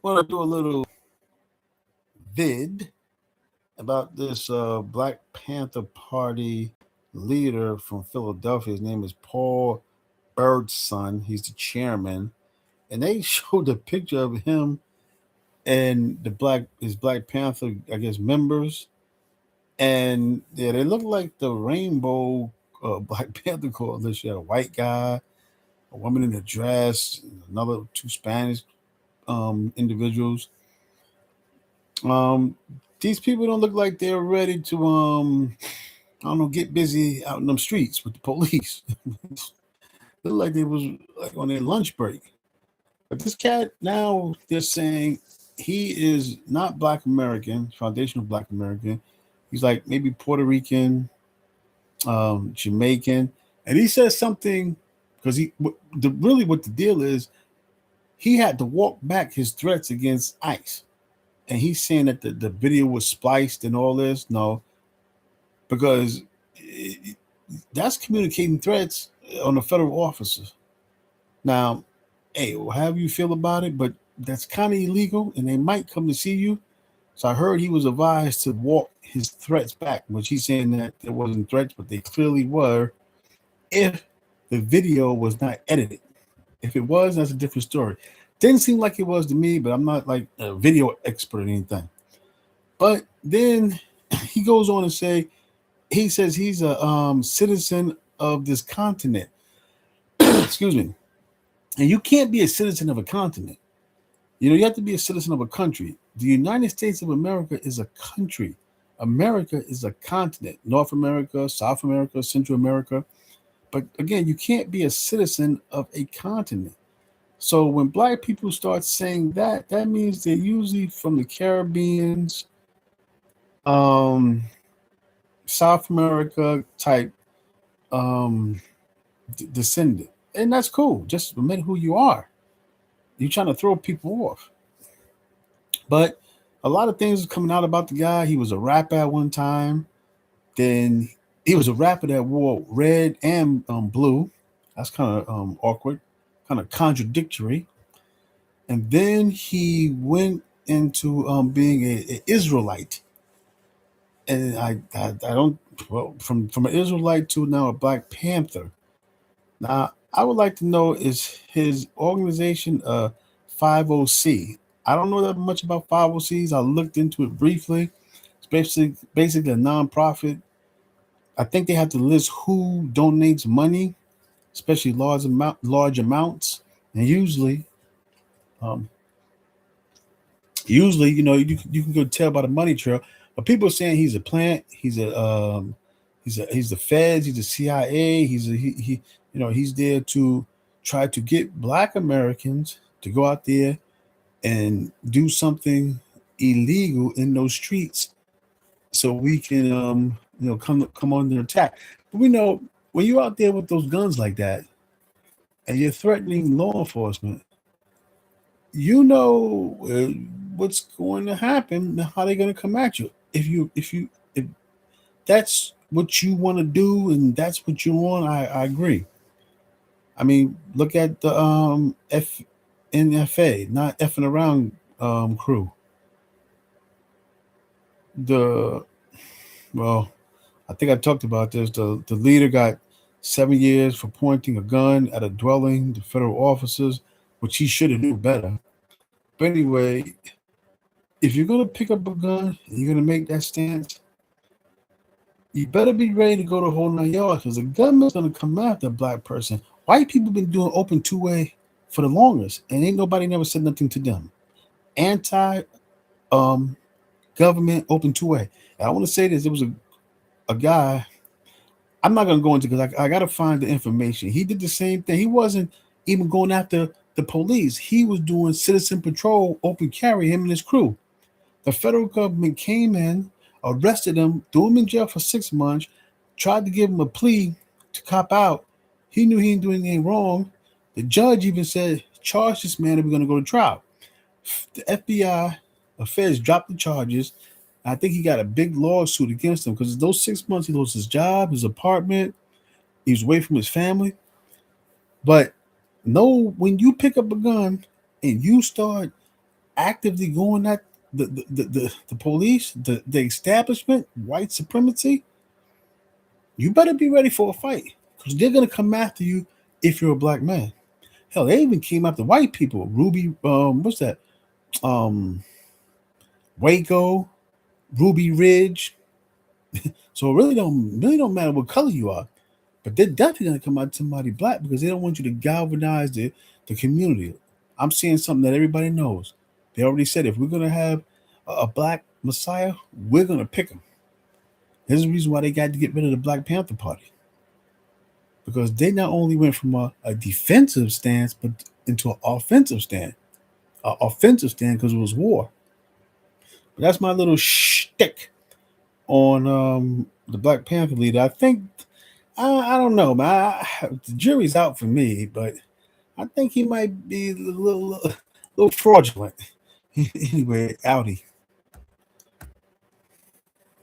Want to do a little vid about this Black Panther Party leader from Philadelphia. His name is Paul Birdson. He's the chairman, and they showed a picture of him and his Black Panther, I guess, members, and yeah, they look like the Rainbow Black Panther coalition. You had a white guy, a woman in a dress, another two Spanish individuals. Um, these people don't look like they're ready to I don't know, get busy out in them streets with the police. Look like they was like on their lunch break. But this cat now they're saying he is not Black American, foundational Black American. He's like maybe Puerto Rican, Jamaican, and he says something because really what the deal is. He had to walk back his threats against ICE, and he's saying that the video was spliced and all this. No, because that's communicating threats on the federal officers. Now, hey, however you feel about it, but that's kind of illegal, and they might come to see you. So I heard he was advised to walk his threats back, which he's saying that there wasn't threats, but they clearly were. If the video was not edited, if it was, that's a different story. Didn't seem like it was to me, but I'm not like a video expert or anything. But then he goes on to say he says he's a citizen of this continent. Excuse me. And you can't be a citizen of a continent. You have to be a citizen of a country. The United States of America is a country. America is a continent. North America, South America, Central America. But again, you can't be a citizen of a continent. So when Black people start saying that, that means they're usually from the Caribbeans, um, South America type descendant. And that's cool. Just admit who you are. You're trying to throw people off. But a lot of things are coming out about the guy. He was a rapper at one time. Then he was a rapper that wore red and blue. That's kind of awkward, kind of contradictory. And then he went into being a Israelite. And I don't, well, from an Israelite to now a Black Panther. Now, I would like to know, is his organization 50C? I don't know that much about 50Cs. I looked into it briefly. It's basically a nonprofit. I think they have to list who donates money, especially large amounts. And um, usually, you can go tell by the money trail. But people are saying he's a plant. He's the Feds. He's the CIA. He's there to try to get Black Americans to go out there and do something illegal in those streets, so we can come under attack. But we know when you're out there with those guns like that, and you're threatening law enforcement, what's going to happen, how they're going to come at you. If that's what you want to do and that's what you want, I agree. I mean, look at the FNFA, not effing around crew. The well, I think I talked about this. The leader got 7 years for pointing a gun at a dwelling to federal officers, which he should have knew better. But anyway, if you're gonna pick up a gun and you're gonna make that stance, you better be ready to go to whole 9 yards, because the government's gonna come after a Black person. White people been doing open two-way for the longest, and ain't nobody never said nothing to them. Anti um government open two-way. And I want to say this: there was a guy. I'm not gonna go into, because I gotta find the information. He did the same thing. He wasn't even going after the police. He was doing citizen patrol, open carry, him and his crew. The federal government came in, arrested him, threw him in jail for 6 months, tried to give him a plea to cop out. He knew he didn't do anything wrong. The judge even said, charge this man and we're going to go to trial. The FBI, the feds dropped the charges. I think he got a big lawsuit against him, because those 6 months he lost his job, his apartment, he was away from his family. But no, when you pick up a gun and you start actively going at the police, the establishment, white supremacy, you better be ready for a fight because they're gonna come after you if you're a black man. Hell, they even came after white people. Ruby, what's that? Um, Waco, Ruby Ridge. So it really don't matter what color you are, but they're definitely gonna come out to somebody black because they don't want you to galvanize the community. I'm seeing something that everybody knows. They already said if we're gonna have a black messiah, we're gonna pick him. There's a reason why they got to get rid of the Black Panther Party because they not only went from a defensive stance but into an offensive stand. An offensive stand because it was war. But that's my little shtick on the Black Panther leader. I think I don't know, man. The jury's out for me, but I think he might be a little fraudulent. Anyway, outie.